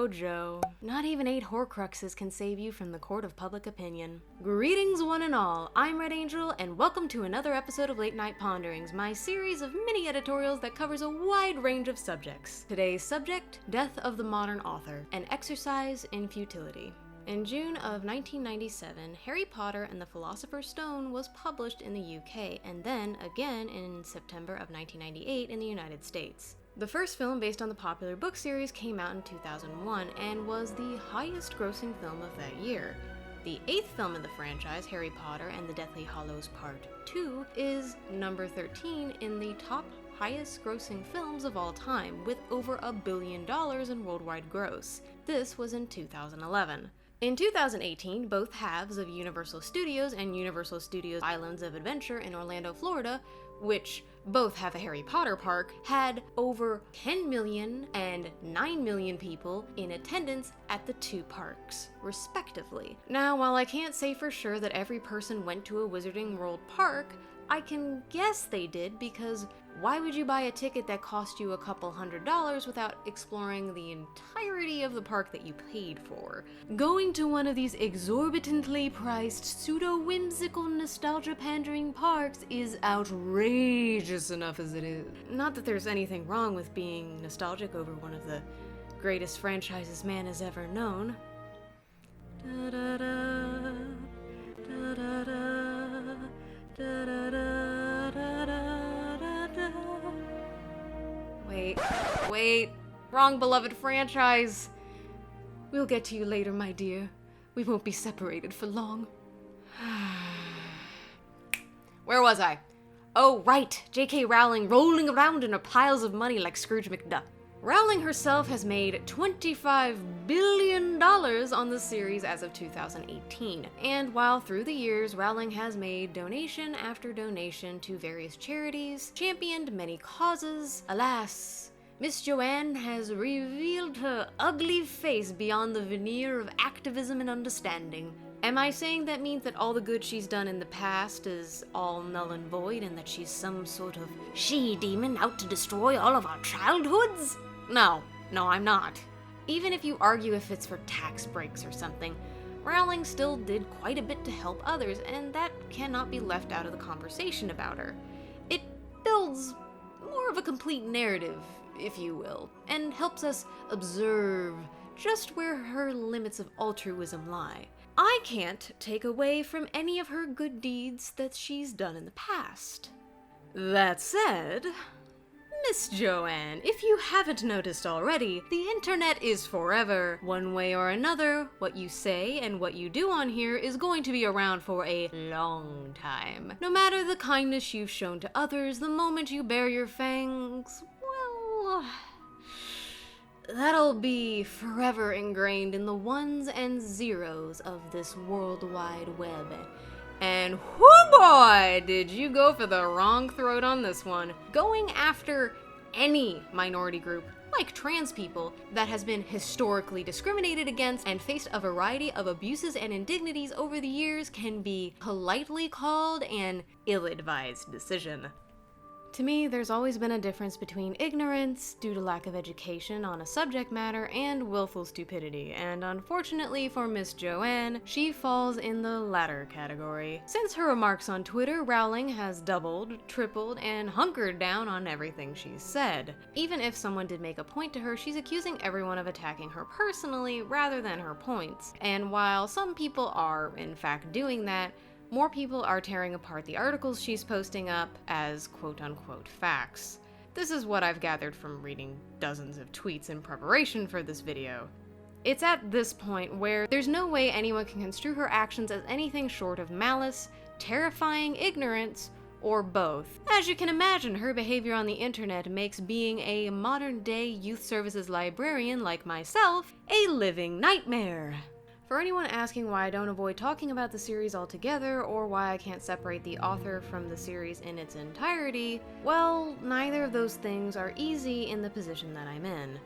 Joe. Not even 8 Horcruxes can save you from the court of public opinion. Greetings one and all, I'm Red Angel, and welcome to another episode of Late Night Ponderings, my series of mini editorials that covers a wide range of subjects. Today's subject, Death of the Modern Author, an exercise in futility. In June of 1997, Harry Potter and the Philosopher's Stone was published in the UK, and then again in September of 1998 in the United States. The first film based on the popular book series came out in 2001 and was the highest grossing film of that year. The 8th film in the franchise, Harry Potter and the Deathly Hallows Part 2, is number 13 in the top highest grossing films of all time, with over $1 billion in worldwide gross. This was in 2011. In 2018, both halves of Universal Studios and Universal Studios Islands of Adventure in Orlando, Florida, which both have a Harry Potter park, had over 10 million and 9 million people in attendance at the 2 parks, respectively. Now, while I can't say for sure that every person went to a Wizarding World park, I can guess they did, because why would you buy a ticket that cost you a couple $100s without exploring the entirety of the park that you paid for? Going to one of these exorbitantly priced, pseudo-whimsical, nostalgia-pandering parks is outrageous enough as it is. Not that there's anything wrong with being nostalgic over one of the greatest franchises man has ever known. Da-da-da, da-da-da. Wait, wrong beloved franchise. We'll get to you later, my dear. We won't be separated for long. Where was I? Oh, right, J.K. Rowling rolling around in her piles of money like Scrooge McDuck. Rowling herself has made $25 billion on the series as of 2018, and while through the years Rowling has made donation after donation to various charities, championed many causes, alas, Miss Joanne has revealed her ugly face beyond the veneer of activism and understanding. Am I saying that means that all the good she's done in the past is all null and void, and that she's some sort of she-demon out to destroy all of our childhoods? No, I'm not. Even if you argue if it's for tax breaks or something, Rowling still did quite a bit to help others, and that cannot be left out of the conversation about her. It builds more of a complete narrative, if you will, and helps us observe just where her limits of altruism lie. I can't take away from any of her good deeds that she's done in the past. That said, Miss Joanne, if you haven't noticed already, the internet is forever. One way or another, what you say and what you do on here is going to be around for a long time. No matter the kindness you've shown to others, the moment you bare your fangs, well, that'll be forever ingrained in the ones and zeros of this World Wide Web. And whoo boy, did you go for the wrong throat on this one. Going after any minority group, like trans people, that has been historically discriminated against and faced a variety of abuses and indignities over the years can be politely called an ill-advised decision. To me, there's always been a difference between ignorance, due to lack of education on a subject matter, and willful stupidity, and unfortunately for Miss Joanne, she falls in the latter category. Since her remarks on Twitter, Rowling has doubled, tripled, and hunkered down on everything she's said. Even if someone did make a point to her, she's accusing everyone of attacking her personally rather than her points. And while some people are, in fact, doing that, more people are tearing apart the articles she's posting up as quote-unquote facts. This is what I've gathered from reading dozens of tweets in preparation for this video. It's at this point where there's no way anyone can construe her actions as anything short of malice, terrifying ignorance, or both. As you can imagine, her behavior on the internet makes being a modern-day youth services librarian like myself a living nightmare. For anyone asking why I don't avoid talking about the series altogether, or why I can't separate the author from the series in its entirety, well, neither of those things are easy in the position that I'm in.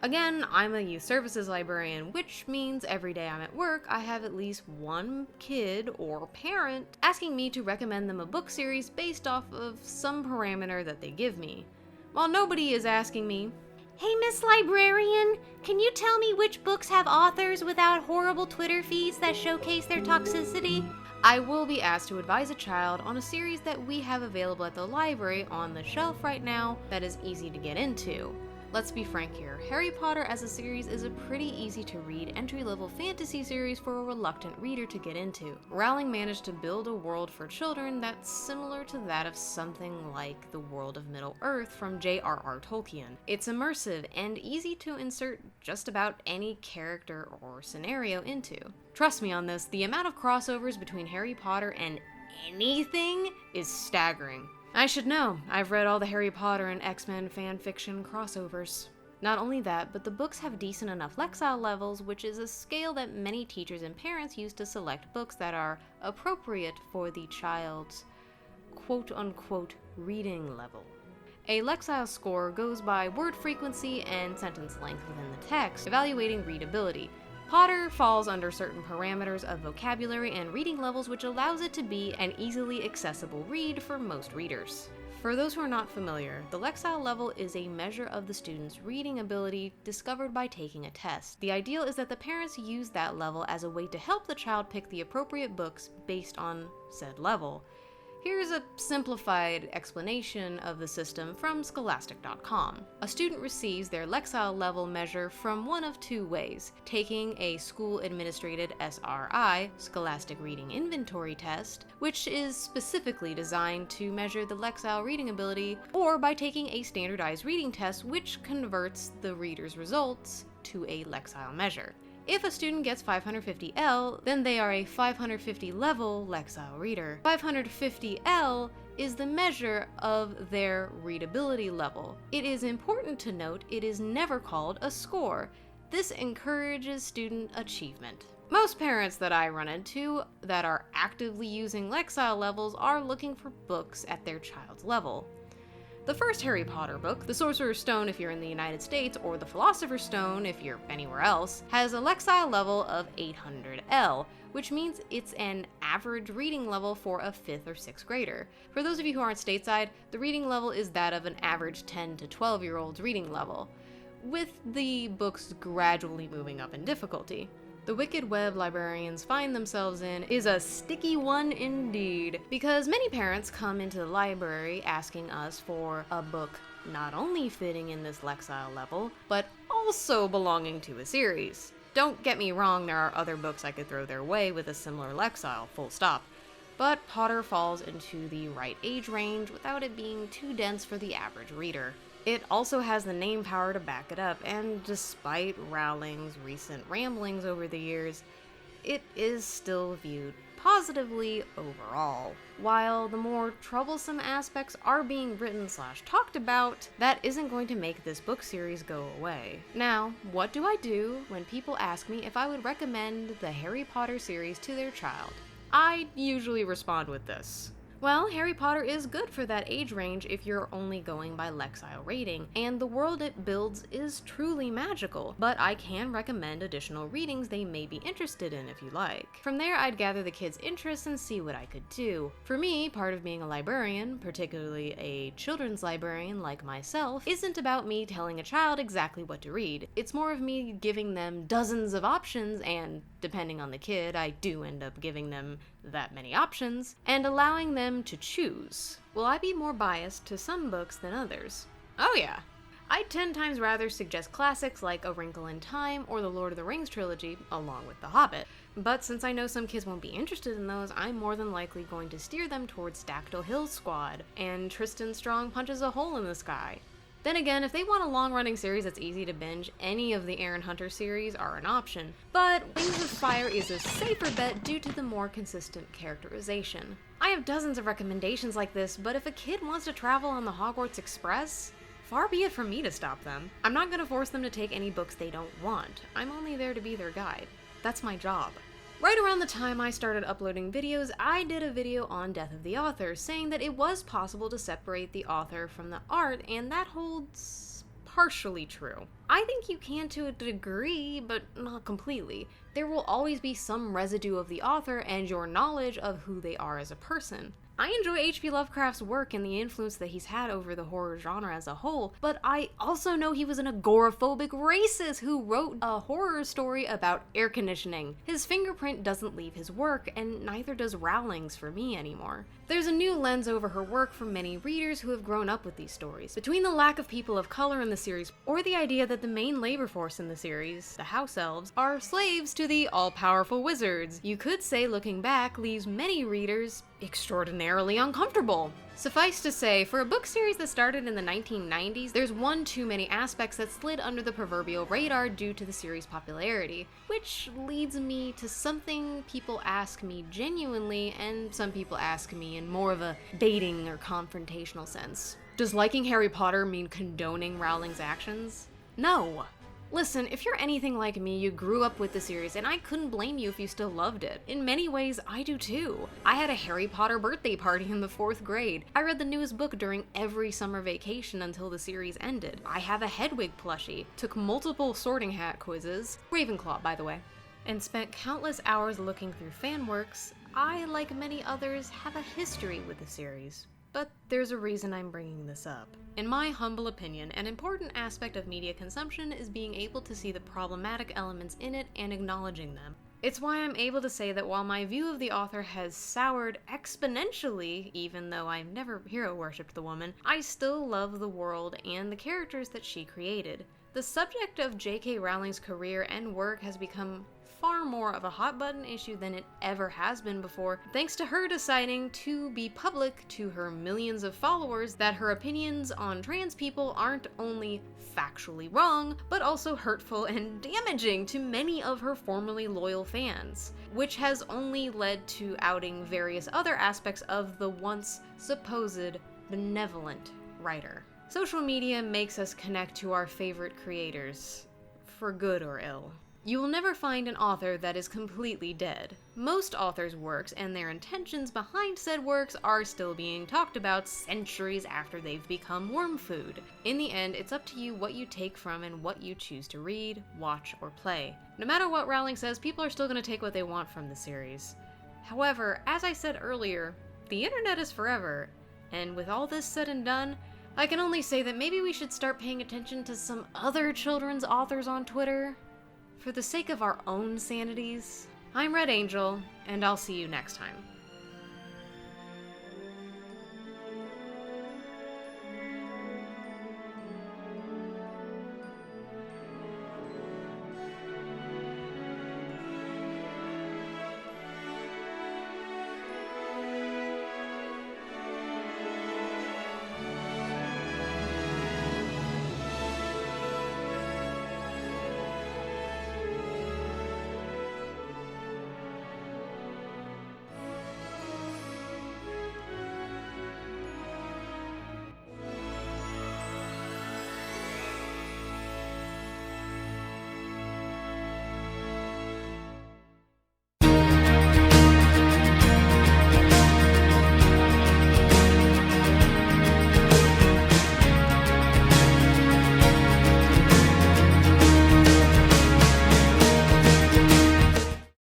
Again, I'm a youth services librarian, which means every day I'm at work, I have at least one kid or parent asking me to recommend them a book series based off of some parameter that they give me. While nobody is asking me, Hey, Miss Librarian, can you tell me which books have authors without horrible Twitter feeds that showcase their toxicity? I will be asked to advise a child on a series that we have available at the library on the shelf right now that is easy to get into. Let's be frank here, Harry Potter as a series is a pretty easy to read entry-level fantasy series for a reluctant reader to get into. Rowling managed to build a world for children that's similar to that of something like the world of Middle-earth from J.R.R. Tolkien. It's immersive and easy to insert just about any character or scenario into. Trust me on this, the amount of crossovers between Harry Potter and anything is staggering. I should know, I've read all the Harry Potter and X-Men fanfiction crossovers. Not only that, but the books have decent enough Lexile Levels, which is a scale that many teachers and parents use to select books that are appropriate for the child's quote-unquote reading level. A Lexile score goes by word frequency and sentence length within the text, evaluating readability. Potter falls under certain parameters of vocabulary and reading levels, which allows it to be an easily accessible read for most readers. For those who are not familiar, the Lexile level is a measure of the student's reading ability discovered by taking a test. The ideal is that the parents use that level as a way to help the child pick the appropriate books based on said level. Here's a simplified explanation of the system from scholastic.com. A student receives their Lexile level measure from one of two ways: taking a school-administrated SRI, Scholastic Reading Inventory test, which is specifically designed to measure the Lexile reading ability, or by taking a standardized reading test, which converts the reader's results to a Lexile measure. If a student gets 550L, then they are a 550 level Lexile reader. 550L is the measure of their readability level. It is important to note it is never called a score. This encourages student achievement. Most parents that I run into that are actively using Lexile levels are looking for books at their child's level. The first Harry Potter book, The Sorcerer's Stone if you're in the United States, or The Philosopher's Stone if you're anywhere else, has a Lexile level of 800L, which means it's an average reading level for a 5th or 6th grader. For those of you who aren't stateside, the reading level is that of an average 10 to 12-year-old's reading level, with the books gradually moving up in difficulty. The wicked web librarians find themselves in is a sticky one indeed, because many parents come into the library asking us for a book not only fitting in this Lexile level, but also belonging to a series. Don't get me wrong, there are other books I could throw their way with a similar Lexile, full stop. But Potter falls into the right age range without it being too dense for the average reader. It also has the name power to back it up, and despite Rowling's recent ramblings over the years, it is still viewed positively overall. While the more troublesome aspects are being written/talked about, that isn't going to make this book series go away. Now, what do I do when people ask me if I would recommend the Harry Potter series to their child? I usually respond with this. Well, Harry Potter is good for that age range if you're only going by Lexile rating, and the world it builds is truly magical, but I can recommend additional readings they may be interested in if you like. From there, I'd gather the kids' interests and see what I could do. For me, part of being a librarian, particularly a children's librarian like myself, isn't about me telling a child exactly what to read. It's more of me giving them dozens of options, and depending on the kid, I do end up giving them that many options, and allowing them to choose. Will I be more biased to some books than others? Oh yeah. I'd 10 times rather suggest classics like A Wrinkle in Time or the Lord of the Rings trilogy, along with The Hobbit. But since I know some kids won't be interested in those, I'm more than likely going to steer them towards Dactyl Hill's Squad and Tristan Strong Punches a Hole in the Sky. Then again, if they want a long-running series that's easy to binge, any of the Aaron Hunter series are an option. But Wings of Fire is a safer bet due to the more consistent characterization. I have dozens of recommendations like this, but if a kid wants to travel on the Hogwarts Express, far be it from me to stop them. I'm not going to force them to take any books they don't want. I'm only there to be their guide. That's my job. Right around the time I started uploading videos, I did a video on Death of the Author, saying that it was possible to separate the author from the art, and that holds partially true. I think you can to a degree, but not completely. There will always be some residue of the author and your knowledge of who they are as a person. I enjoy H.P. Lovecraft's work and the influence that he's had over the horror genre as a whole, but I also know he was an agoraphobic racist who wrote a horror story about air conditioning. His fingerprint doesn't leave his work, and neither does Rowling's for me anymore. There's a new lens over her work from many readers who have grown up with these stories. Between the lack of people of color in the series, or the idea that the main labor force in the series, the house elves, are slaves to the all-powerful wizards, you could say looking back leaves many readers extraordinarily uncomfortable. Suffice to say, for a book series that started in the 1990s, there's one too many aspects that slid under the proverbial radar due to the series' popularity, which leads me to something people ask me genuinely, and some people ask me in more of a baiting or confrontational sense. Does liking Harry Potter mean condoning Rowling's actions? No. Listen, if you're anything like me, you grew up with the series, and I couldn't blame you if you still loved it. In many ways, I do too. I had a Harry Potter birthday party in the 4th grade. I read the newest book during every summer vacation until the series ended. I have a Hedwig plushie, took multiple Sorting Hat quizzes, Ravenclaw by the way, and spent countless hours looking through fan works. I, like many others, have a history with the series. But there's a reason I'm bringing this up. In my humble opinion, an important aspect of media consumption is being able to see the problematic elements in it and acknowledging them. It's why I'm able to say that while my view of the author has soured exponentially, even though I've never hero-worshipped the woman, I still love the world and the characters that she created. The subject of J.K. Rowling's career and work has become far more of a hot-button issue than it ever has been before, thanks to her deciding to be public to her millions of followers that her opinions on trans people aren't only factually wrong, but also hurtful and damaging to many of her formerly loyal fans, which has only led to outing various other aspects of the once supposed benevolent writer. Social media makes us connect to our favorite creators, for good or ill. You will never find an author that is completely dead. Most authors' works and their intentions behind said works are still being talked about centuries after they've become worm food. In the end, it's up to you what you take from and what you choose to read, watch, or play. No matter what Rowling says, people are still going to take what they want from the series. However, as I said earlier, the internet is forever, and with all this said and done, I can only say that maybe we should start paying attention to some other children's authors on Twitter. For the sake of our own sanities, I'm Red Angel, and I'll see you next time.